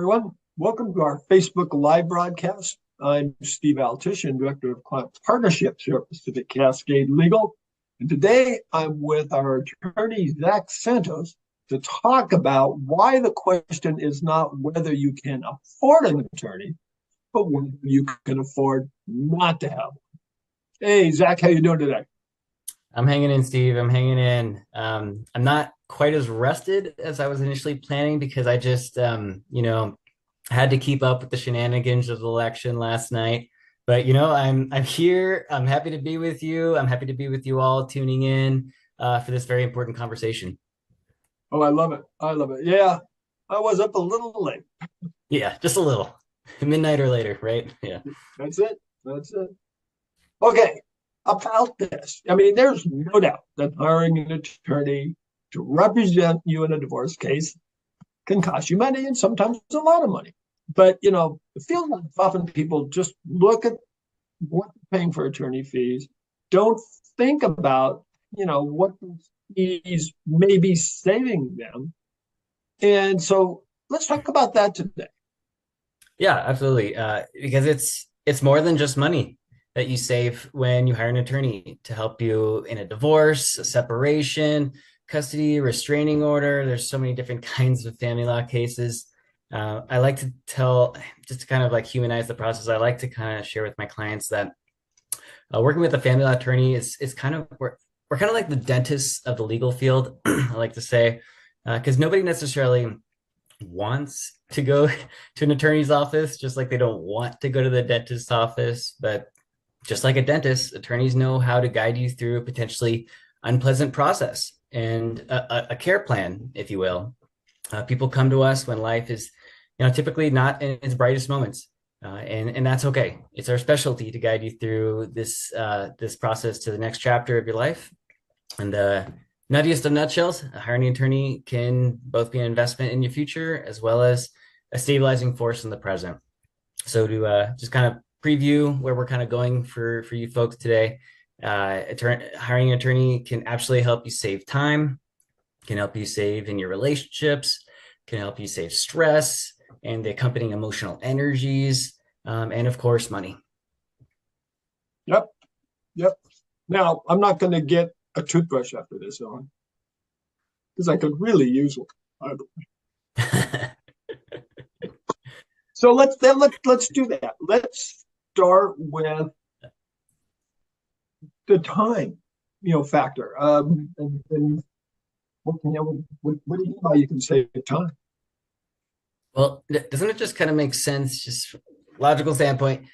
everyone. Welcome to our Facebook Live broadcast. I'm Steve Altition, Director of Client Partnerships here at Pacific Cascade Legal. And today I'm with our attorney, Zach Santos, to talk about why the question is not whether you can afford an attorney, but whether you can afford not to have one. Hey, Zach, how you doing today? I'm hanging in, Steve. I'm hanging in. I'm not quite as rested as I was initially planning because I just, had to keep up with the shenanigans of the election last night. But I'm here. I'm happy to be with you. I'm happy to be with you all tuning in for this very important conversation. Oh, I love it. I love it. Yeah, I was up a little late. Yeah, just a little, midnight or later, right? Yeah. That's it. That's it. Okay, about this. I mean, there's no doubt that hiring an attorney to represent you in a divorce case can cost you money and sometimes a lot of money. But, it feels like often people just look at what they're paying for attorney fees, don't think about, what those fees may be saving them. And so let's talk about that today. Yeah, absolutely. Because it's more than just money that you save when you hire an attorney to help you in a divorce, a separation, custody, restraining order. There's so many different kinds of family law cases. I like to tell, just to kind of like humanize the process, I like to kind of share with my clients that working with a family law attorney is kind of we're kind of like the dentists of the legal field. I like to say, because nobody necessarily wants to go to an attorney's office, just like they don't want to go to the dentist's office. But just like a dentist, attorneys know how to guide you through a potentially unpleasant process and a care plan, if you will. People come to us when life is, typically not in its brightest moments. And that's okay. It's our specialty to guide you through this process to the next chapter of your life. And nuttiest of nutshells, hiring an attorney can both be an investment in your future as well as a stabilizing force in the present. So to just kind of preview where we're kind of going for you folks today, hiring an attorney can absolutely help you save time, can help you save in your relationships, can help you save stress and the accompanying emotional energies, and of course, money. Yep. Yep. Now, I'm not going to get a toothbrush after this on because I could really use one. So let's do that. Let's start with the time, factor. And what do you mean by you can save time? Well, doesn't it just kind of make sense, just logical standpoint,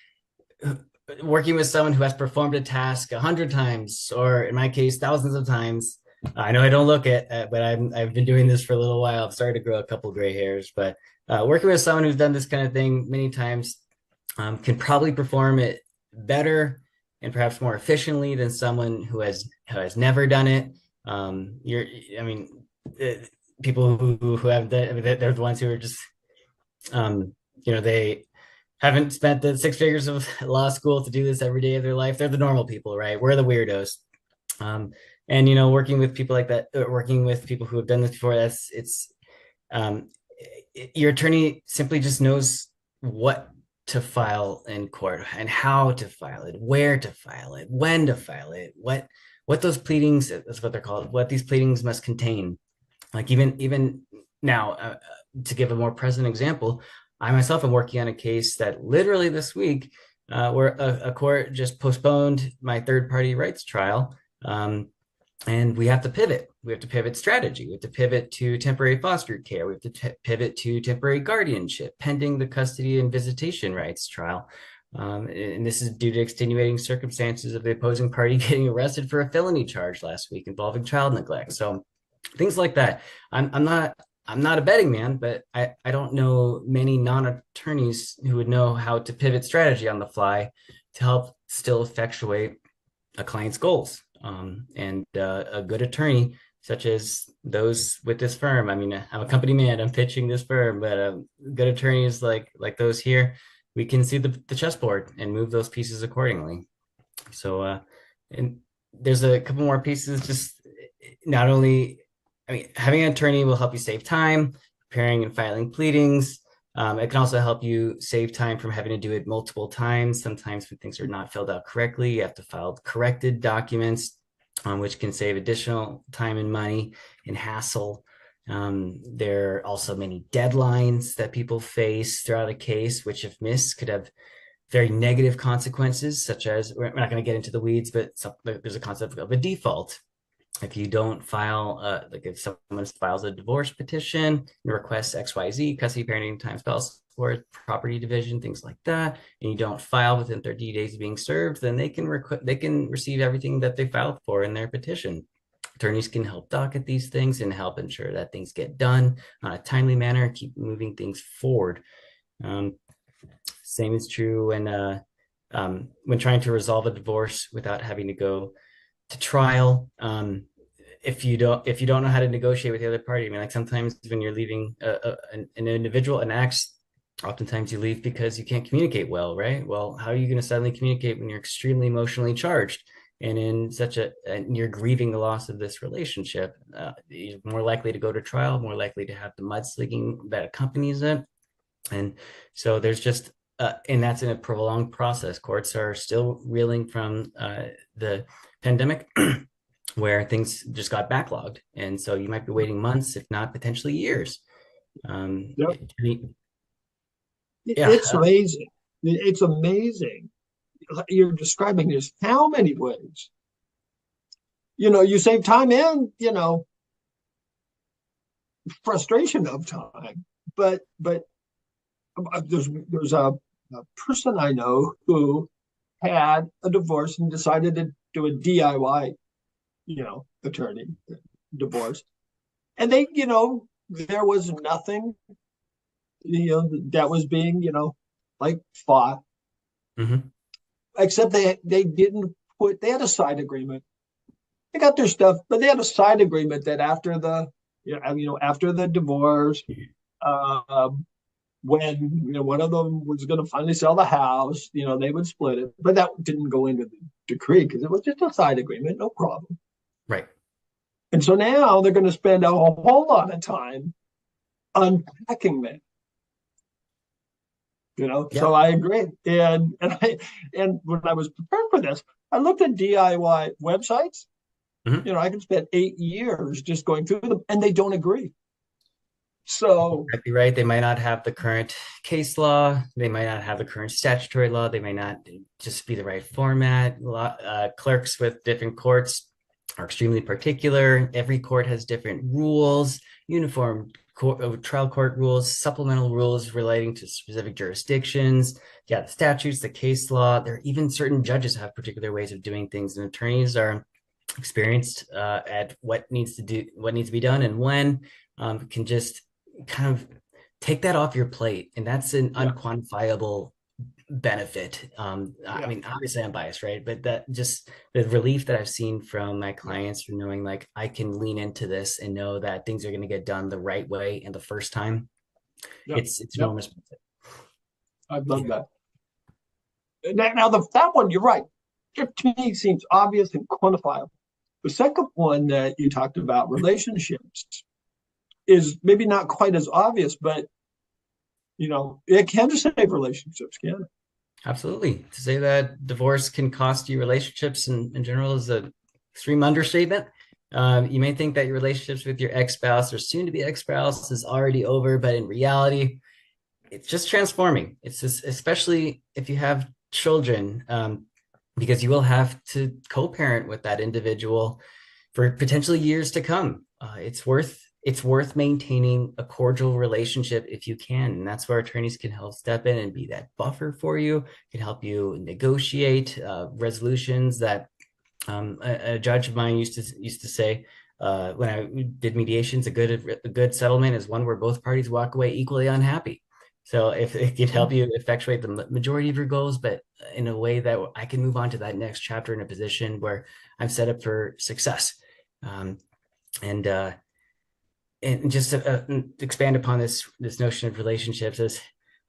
working with someone who has performed a task 100 times, or in my case, thousands of times. I know I don't look it, but I've been doing this for a little while. I've started to grow a couple gray hairs, but working with someone who's done this kind of thing many times can probably perform it better and perhaps more efficiently than someone who has never done it. I mean, uh, people who have they're the ones who are just they haven't spent the six figures of law school to do this every day of their life. They're the normal people, right? We're the weirdos. Um, and working with people like that, working with people who have done this before, um, your attorney simply just knows what to file in court and how to file it, where to file it, when to file it, what those pleadings, that's what they're called, what these pleadings must contain. Like even now, to give a more present example, I myself am working on a case that literally this week, where a court just postponed my third party rights trial. And we have to pivot. We have to pivot strategy. We have to pivot to temporary foster care. We have to pivot to temporary guardianship pending the custody and visitation rights trial. And this is due to extenuating circumstances of the opposing party getting arrested for a felony charge last week involving child neglect. So things like that. I'm not a betting man, but I don't know many non-attorneys who would know how to pivot strategy on the fly to help still effectuate a client's goals. And a good attorney, such as those with this firm. I mean, I'm a company man. I'm pitching this firm, but good attorneys like those here, we can see the chessboard and move those pieces accordingly. So, and there's a couple more pieces. Just not only, I mean, having an attorney will help you save time, preparing and filing pleadings. It can also help you save time from having to do it multiple times. Sometimes when things are not filled out correctly, you have to file corrected documents, which can save additional time and money and hassle. There are also many deadlines that people face throughout a case, which, if missed, could have very negative consequences, such as, we're not going to get into the weeds, but there's a concept of a default. If you don't file, like if someone files a divorce petition and requests XYZ, custody, parenting, time, spouse support, property division, things like that, and you don't file within 30 days of being served, then they can receive everything that they filed for in their petition. Attorneys can help docket these things and help ensure that things get done on a timely manner and keep moving things forward. Um, Same is true when trying to resolve a divorce without having to go to trial. If you don't know how to negotiate with the other party, I mean, like sometimes when you're leaving an individual, an ex, oftentimes you leave because you can't communicate well, right? Well, how are you going to suddenly communicate when you're extremely emotionally charged and and you're grieving the loss of this relationship? You're more likely to go to trial, more likely to have the mudslinging that accompanies it. And so there's just and that's in a prolonged process. Courts are still reeling from the pandemic where things just got backlogged. And so you might be waiting months, if not potentially years. Um, Yep. yeah. It's amazing. It's amazing. You're describing this how many ways. You save time and, frustration of time. But there's a person I know who had a divorce and decided to do a DIY, attorney divorce. And there was nothing, that was being, like fought, Mhm. except they didn't they had a side agreement. They got their stuff, but they had a side agreement that after after the divorce, uh, when one of them was going to finally sell the house, they would split it. But that didn't go into the decree because it was just a side agreement, no problem. Right. And so now they're going to spend a whole lot of time unpacking that. Yeah. So I agree. And when I was prepared for this, I looked at DIY websites. Mhm. I could spend 8 years just going through them, and they don't agree. So Exactly right. They might not have the current case law. They might not have the current statutory law. They may not just be the right format. Clerks with different courts are extremely particular. Every court has different rules, uniform trial court rules, supplemental rules relating to specific jurisdictions. Yeah, the statutes, the case law. There are even certain judges have particular ways of doing things, and attorneys are experienced at what needs to be done, and when can just kind of take that off your plate, and that's an yeah, unquantifiable benefit. I yeah, mean, obviously I'm biased, right? But that just the relief that I've seen from my clients from knowing like I can lean into this and know that things are going to get done the right way and the first time. yeah, It's yeah. enormous. I love that. Now, that one, you're right. It to me seems obvious and quantifiable. The second one that you talked about, relationships, is maybe not quite as obvious, but it can save relationships, can it? Absolutely. To say that divorce can cost you relationships in general is an extreme understatement. You may think that your relationships with your ex-spouse or soon to be ex-spouse is already over, but in reality, it's just transforming. It's just, especially if you have children, because you will have to co-parent with that individual for potentially years to come. It's worth maintaining a cordial relationship if you can, and that's where attorneys can help step in and be that buffer for you. Can help you negotiate resolutions that a judge of mine used to say when I did mediations, a good settlement is one where both parties walk away equally unhappy. So if it can help you effectuate the majority of your goals, but in a way that I can move on to that next chapter in a position where I'm set up for success. Um, and just to expand upon this notion of relationships, as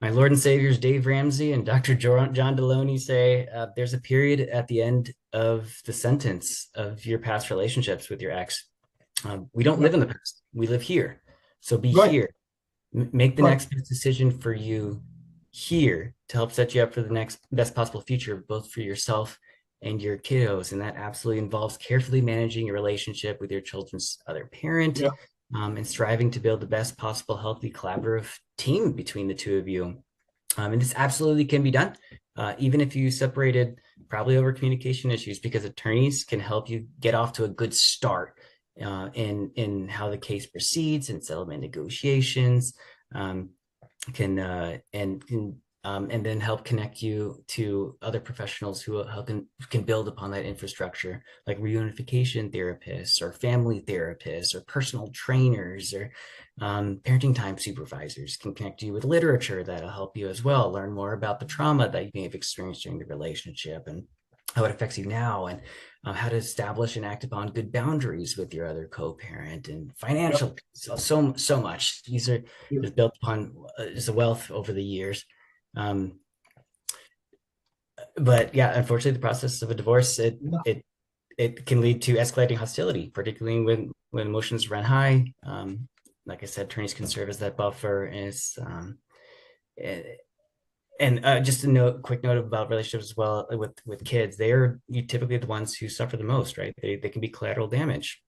my Lord and Saviors Dave Ramsey and Dr. John Deloney say, there's a period at the end of the sentence of your past relationships with your ex. We don't Yeah, live in the past; we live here. So be right. here. Make the Right. next best decision for you here to help set you up for the next best possible future, both for yourself and your kiddos. And that absolutely involves carefully managing your relationship with your children's other parent, Yeah. and striving to build the best possible healthy collaborative team between the two of you. And this absolutely can be done, even if you separated, probably over communication issues, because attorneys can help you get off to a good start in how the case proceeds and settlement negotiations. Um, and then help connect you to other professionals who can build upon that infrastructure, like reunification therapists or family therapists or personal trainers or parenting time supervisors can connect you with literature that'll help you as well learn more about the trauma that you may have experienced during the relationship and how it affects you now, and how to establish and act upon good boundaries with your other co-parent and Yeah. financial, so much. These are Yeah. is built upon just a wealth over the years. Um, but yeah, unfortunately, the process of a divorce, Yeah. it can lead to escalating hostility, particularly when emotions run high. Like I said, attorneys can serve as that buffer, and it's and just a quick note about relationships as well with kids. They are you typically the ones who suffer the most, right? They can be collateral damage.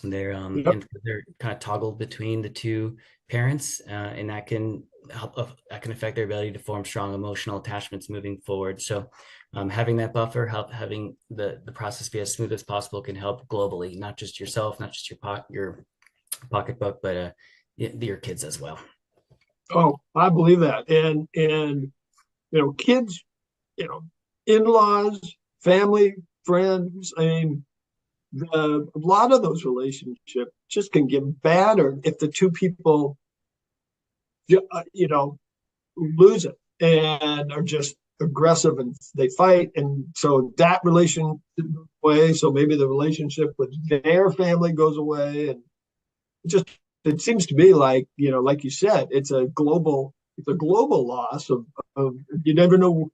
Yep. And they're kind of toggled between the two parents, and that can affect their ability to form strong emotional attachments moving forward. So, having that buffer, having the process be as smooth as possible can help globally, not just yourself, not just your pocketbook, but your kids as well. Oh, I believe that. And kids, in-laws, family, friends. I mean, a lot of those relationships just can get badder if the two people, you know, lose it and are just aggressive and they fight. And so that relation goes away. So maybe the relationship with their family goes away. And it just, it seems to me like, like you said, it's a global loss of you never know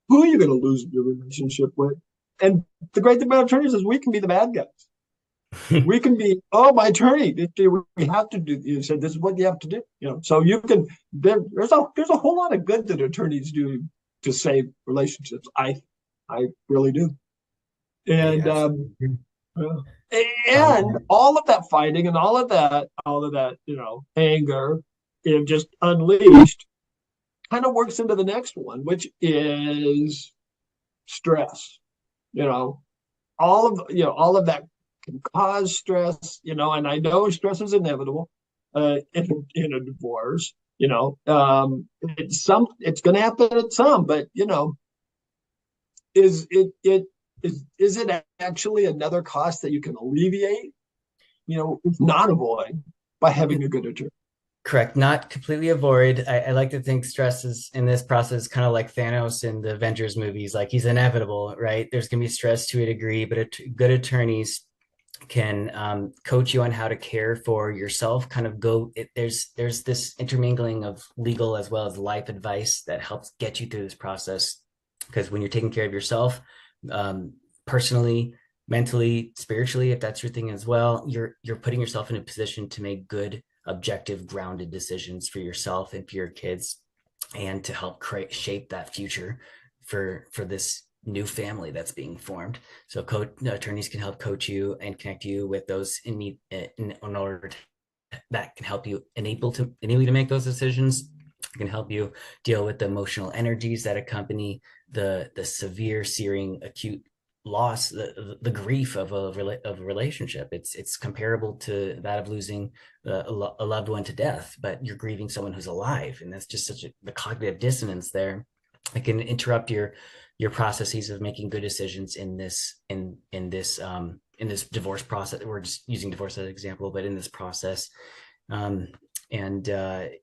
who you're going to lose your relationship with. And the great thing about attorneys is we can be the bad guys. We can be, oh, my attorney, we have to do. You said this is what you have to do. So you can. There's a whole lot of good that attorneys do to save relationships. I really do. I And absolutely. uh, Um, and all of that fighting and all of that, anger, just unleashed, kind of works into the next one, which is stress. You know, all of that can cause stress, and I know stress is inevitable in a divorce. It's going to happen at some, but is it actually another cost that you can alleviate? If not avoid by having a good attorney. Correct. Not completely avoid. I like to think stress is in this process kind of like Thanos in the Avengers movies. Like he's inevitable, right? There's going to be stress to a degree, but good attorneys can coach you on how to care for yourself. Kind of there's this intermingling of legal as well as life advice that helps get you through this process. Because when you're taking care of yourself, um, personally, mentally, spiritually, if that's your thing as well, you're putting yourself in a position to make good, objective, grounded decisions for yourself and for your kids, and to help shape that future for this new family that's being formed. So attorneys can help coach you and connect you with those in order that can help you enable you to make those decisions. It can help you deal with the emotional energies that accompany the severe, searing, acute loss, the grief of a relationship. It's comparable to that of losing a loved one to death, but you're grieving someone who's alive, and that's just the cognitive dissonance there. It can interrupt your processes of making good decisions in this divorce process. We're just using divorce as an example, but in this process, um, and I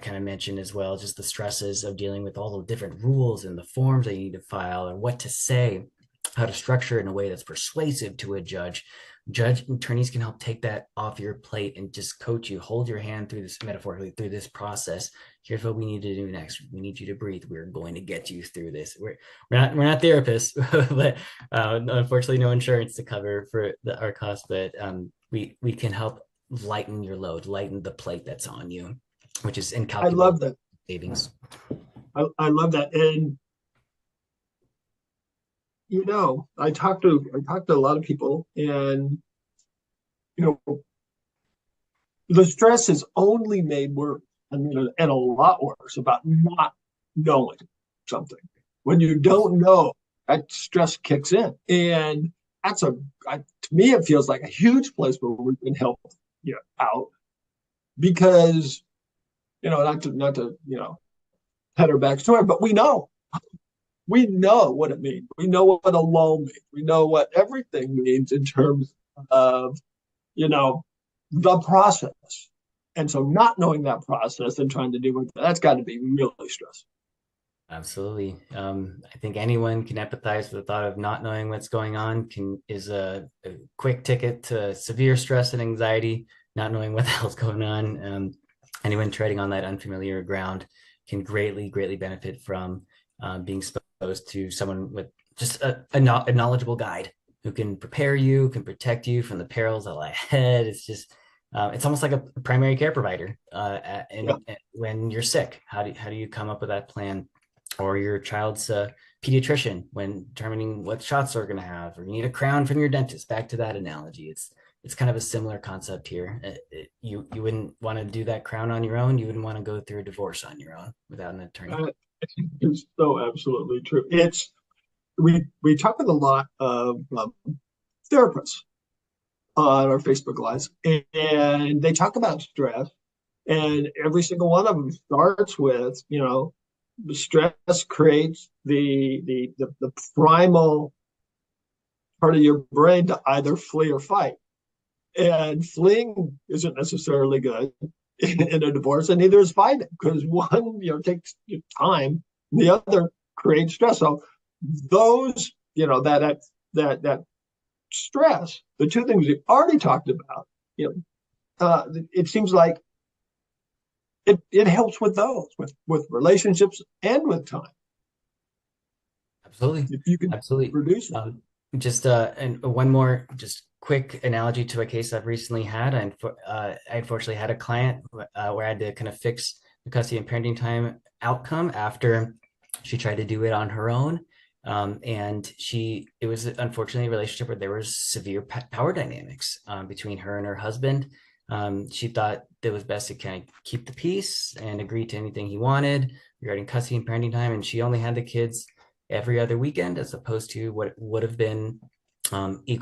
kind of mentioned as well just the stresses of dealing with all the different rules and the forms that you need to file and what to say, how to structure it in a way that's persuasive to a judge. Judge attorneys can help take that off your plate and just coach you, hold your hand through this, metaphorically, through this process. Here's what we need to do next. We need you to breathe. We're going to get you through this. We're not therapists, but unfortunately, no insurance to cover for our costs. But we can help lighten your load, lighten the plate that's on you, which is I incalculable love that. savings. I love that. And I talk to a lot of people, and the stress is only made worse, and a lot worse about not knowing something. When you don't know, that stress kicks in, and that's to me it feels like a huge place where we can help out because not to pat our backs to it, but we know what it means. We know what a lull means. We know what everything means in terms of you know, the process. And so not knowing that process and trying to do with that's got to be really stressful. Absolutely. I think anyone can empathize with the thought of not knowing what's going on is a quick ticket to severe stress and anxiety, not knowing what the hell's going on. Anyone treading on that unfamiliar ground can greatly benefit from being exposed to someone with just a knowledgeable guide who can prepare you, can protect you from the perils that lie ahead. It's almost like a primary care provider. Yeah. And when you're sick, how do you come up with that plan? Or your child's pediatrician when determining what shots they're going to have, or you need a crown from your dentist. Back to that analogy, it's kind of a similar concept here. You wouldn't want to do that crown on your own. You wouldn't want to go through a divorce on your own without an attorney. It's so absolutely true. We talk with a lot of therapists on our Facebook lives, and they talk about stress, and every single one of them starts with the stress creates the primal part of your brain to either flee or fight. And fleeing isn't necessarily good in a divorce, and neither is fighting because one, takes time, and the other creates stress. So those, that stress, the two things we already talked about, it seems like it helps with those, with relationships and with time. Absolutely, If you can absolutely. reduce it. Just and one more just quick analogy to a case I've recently had. I unfortunately had a client where I had to kind of fix the custody and parenting time outcome after she tried to do it on her own. And it was unfortunately a relationship where there was severe power dynamics between her and her husband. She thought it was best to kind of keep the peace and agree to anything he wanted regarding custody and parenting time. And she only had the kids every other weekend as opposed to what would have been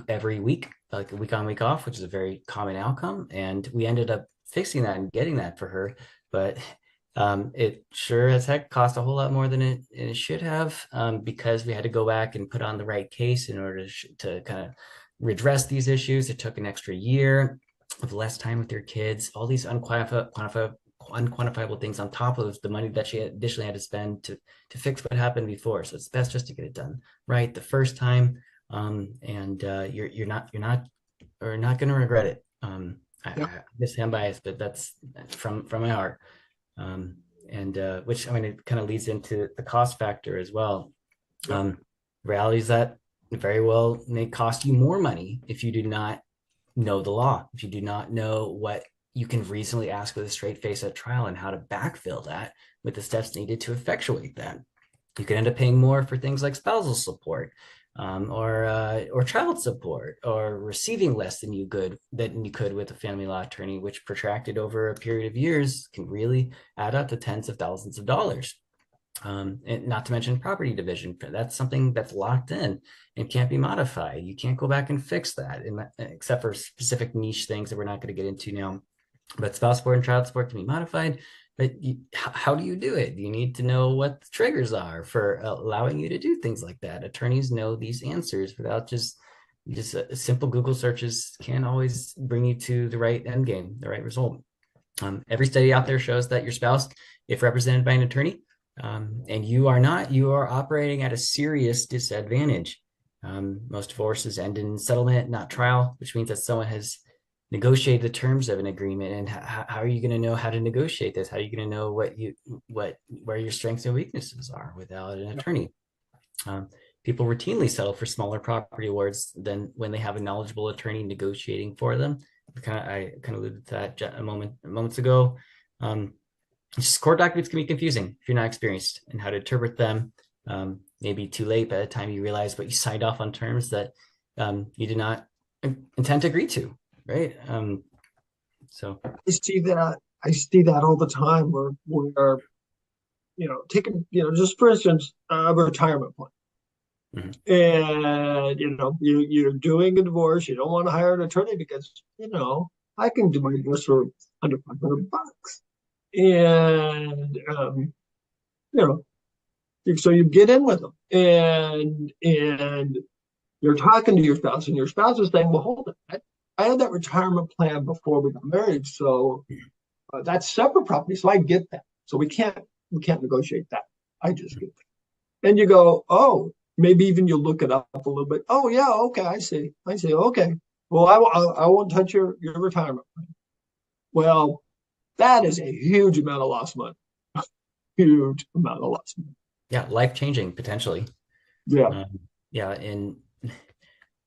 every week, like a week on, week off, which is a very common outcome. And we ended up fixing that and getting that for her. But it sure as heck cost a whole lot more than it should have because we had to go back and put on the right case in order to kind of redress these issues. It took an extra year of less time with your kids, all these unquantifiable things on top of the money that she additionally had to spend to fix what happened before. So it's best just to get it done right the first time, and you're not going to regret it. Yeah. I guess I'm biased, but that's from my heart. And which I mean, it kind of leads into the cost factor as well. Yeah. Reality is that very well may cost you more money if you do not know the law, if you do not know what you can reasonably ask with a straight face at trial and how to backfill that with the steps needed to effectuate that. You could end up paying more for things like spousal support, or child support, or receiving less than you could with a family law attorney, which protracted over a period of years can really add up to tens of thousands of dollars. And not to mention property division. That's something that's locked in and can't be modified. You can't go back and fix that, except for specific niche things that we're not going to get into now. But spouse support and child support can be modified. But how do you do it? You need to know what the triggers are for allowing you to do things like that. Attorneys know these answers without just simple Google searches can't always bring you to the right end game, the right result. Every study out there shows that your spouse, if represented by an attorney, and you are not, you are operating at a serious disadvantage. Most divorces end in settlement, not trial, which means that someone has negotiated the terms of an agreement. And how are you going to know how to negotiate this? How are you going to know where your strengths and weaknesses are without an attorney? People routinely settle for smaller property awards than when they have a knowledgeable attorney negotiating for them. I kind of alluded to that moments ago. Um, just court documents can be confusing if you're not experienced in how to interpret them. Maybe too late by the time you realize what you signed off on terms that you did not intend to agree to, right? So I see that all the time where taking, just for instance, a retirement plan. mhm. And, you're doing a divorce. You don't want to hire an attorney because, I can do my divorce for under $500. And, so you get in with them and you're talking to your spouse and your spouse is saying, well, hold it. I had that retirement plan before we got married. So that's separate property. So I get that. So we can't negotiate that. I just get that. And you go, oh, maybe even you look it up a little bit. Oh yeah, okay, I see. I see. Okay. Well, I won't touch your retirement plan. Well, that is a huge amount of lost money. Huge amount of lost money. Yeah, life changing potentially. Yeah. Um, yeah, and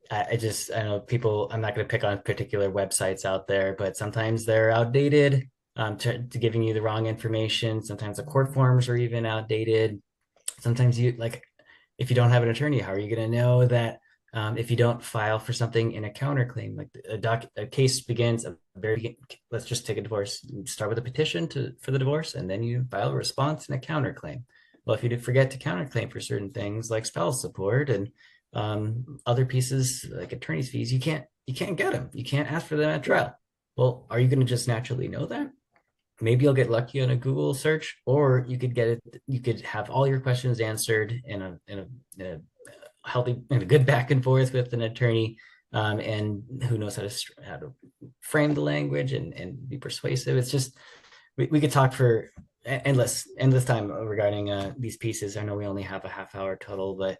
I know people, I'm not going to pick on particular websites out there, but sometimes they're outdated, to giving you the wrong information. Sometimes the court forms are even outdated. Sometimes if you don't have an attorney, how are you going to know that if you don't file for something in a counterclaim, like a case begins let's just take a divorce. You start with a petition for the divorce, and then you file a response and a counterclaim. Well, if you forget to counterclaim for certain things like spousal support and other pieces like attorney's fees, you can't get them. You can't ask for them at trial. Well, are you going to just naturally know that? Maybe you'll get lucky on a Google search, or you could get it. You could have all your questions answered in a healthy, in a good back and forth with an attorney, and who knows how to frame the language and be persuasive. It's just we could talk for endless time regarding these pieces. I know we only have a half hour total, but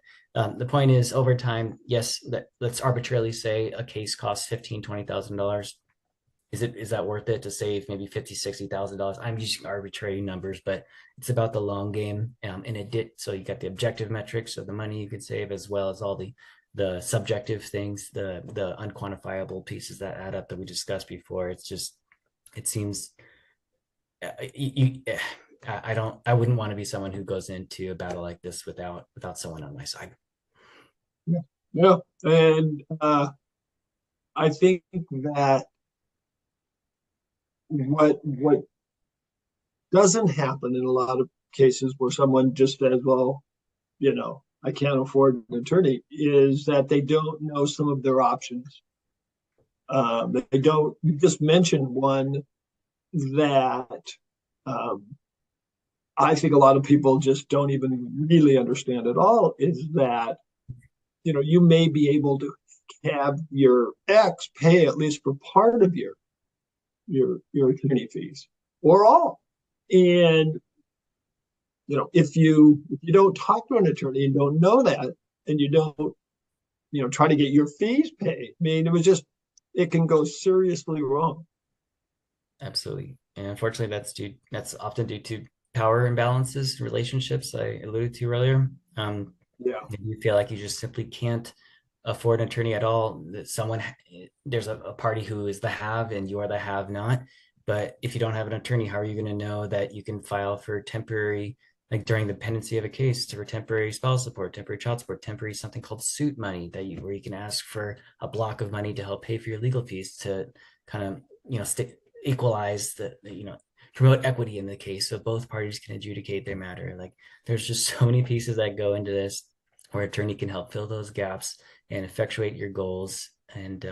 the point is, over time, yes, let's arbitrarily say a case costs $15,000, 20,000. Is that worth it to save maybe $50,000, $60,000? I'm using arbitrary numbers, but it's about the long game. And it did, so you got the objective metrics of the money you could save, as well as all the subjective things, the unquantifiable pieces that add up that we discussed before. It seems you I wouldn't want to be someone who goes into a battle like this without someone on my side. Yeah. Yeah. And I think that what doesn't happen in a lot of cases where someone just says, well, I can't afford an attorney, is that they don't know some of their options. They don't. You just mentioned one that um, I think a lot of people just don't even really understand at all. Is that you may be able to have your ex pay at least for part of your attorney fees or all, and if you don't talk to an attorney and don't know that, and you don't try to get your fees paid, I mean, it can go seriously wrong. Absolutely. And unfortunately, that's often due to power imbalances, relationships I alluded to earlier. Yeah. If you feel like you just simply can't afford an attorney at all, that there's a party who is the have and you are the have not. But if you don't have an attorney, how are you going to know that you can file for temporary, like during the pendency of a case, for temporary spousal support, temporary child support, temporary something called suit money where you can ask for a block of money to help pay for your legal fees to kind of equalize promote equity in the case so both parties can adjudicate their matter. Like, there's just so many pieces that go into this where attorney can help fill those gaps and effectuate your goals, and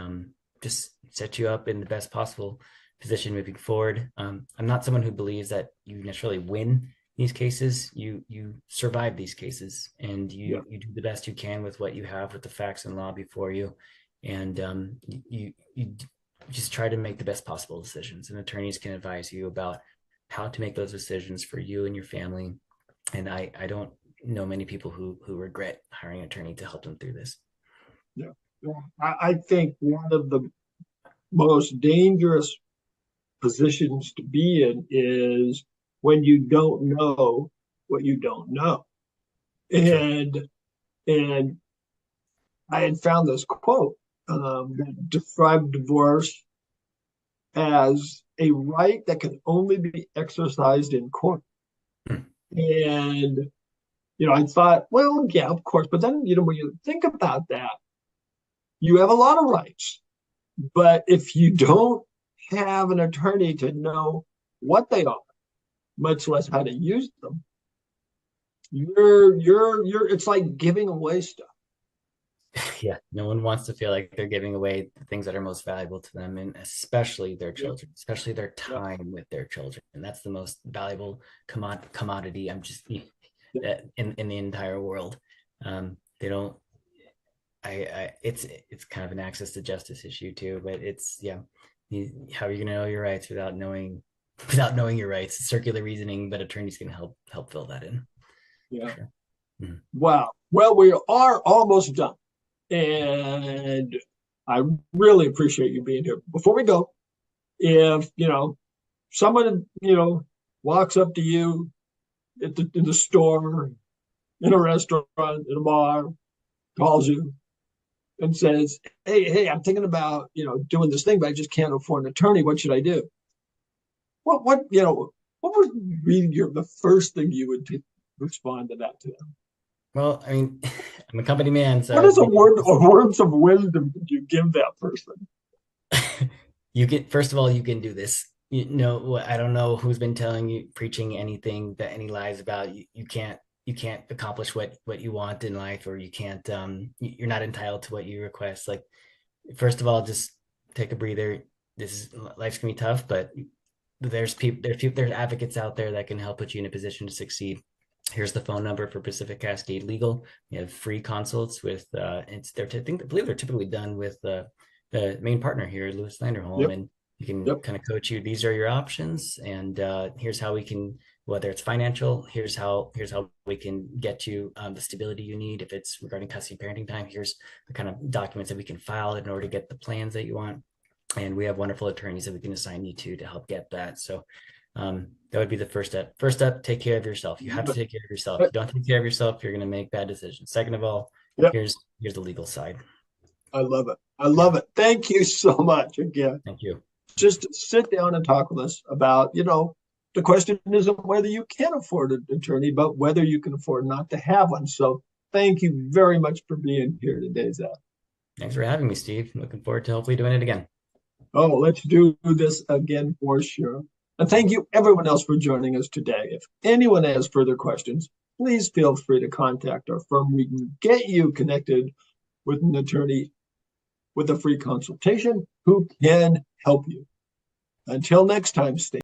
just set you up in the best possible position moving forward. I'm not someone who believes that you necessarily win these cases. You survive these cases, and Yeah. you do the best you can with what you have, with the facts and law before you, and you just try to make the best possible decisions. And attorneys can advise you about how to make those decisions for you and your family. And I don't know many people who regret hiring an attorney to help them through this. Yeah. Yeah. I think one of the most dangerous positions to be in is when you don't know what you don't know. True. And I had found this quote that described divorce as a right that can only be exercised in court. Hmm. And, I thought, well, yeah, of course. But then, when you think about that, you have a lot of rights. But if you don't have an attorney to know what they are, much less how to use them, it's like giving away stuff. Yeah, no one wants to feel like they're giving away the things that are most valuable to them, and especially their Yep. children, especially their Yep. time with their children. And that's the most valuable commodity I'm just Yep. in the entire world. They don't. It's kind of an access to justice issue too, but it's yeah. How are you going to know your rights without knowing your rights? Circular reasoning, but attorneys can help fill that in. For Yeah. sure. Mhm. Wow. Well, we are almost done. And I really appreciate you being here. Before we go, if someone walks up to you in the store, in a restaurant, in a bar, calls you and says, "Hey, I'm thinking about doing this thing, but I just can't afford an attorney. What should I do?" What would be the first thing you would respond to that to them? Well, I mean, I'm a company man, so What I'd is a be word or words of wisdom did you give that person? you can first of all you can do this. I don't know who's been telling you preaching anything that any lies about you can't accomplish what you want in life, or you can't you're not entitled to what you request. Like, first of all, just take a breather. This is life's gonna be tough, but there's advocates out there that can help put you in a position to succeed. Here's the phone number for Pacific Cascade Legal. We have free consults with I believe they're typically done with the main partner here, Lewis Landerholm, Yep. and you can Yep. kind of coach you. These are your options, and here's how we can, whether it's financial, here's how we can get you the stability you need. If it's regarding custody parenting time, here's the kind of documents that we can file in order to get the plans that you want. And we have wonderful attorneys that we can assign you to help get that. So that would be the first step. First step, take care of yourself. You have to take care of yourself. If you don't take care of yourself, you're going to make bad decisions. Second of all, Yep. here's the legal side. I love it. I Yeah. love it. Thank you so much again. Thank you. Just sit down and talk with us about, the question isn't whether you can afford an attorney, but whether you can afford not to have one. So thank you very much for being here today, Zach. Thanks for having me, Steve. Looking forward to hopefully doing it again. Oh, let's do this again for sure. And thank you everyone else for joining us today. If anyone has further questions, please feel free to contact our firm. We can get you connected with an attorney with a free consultation who can help you. Until next time, stay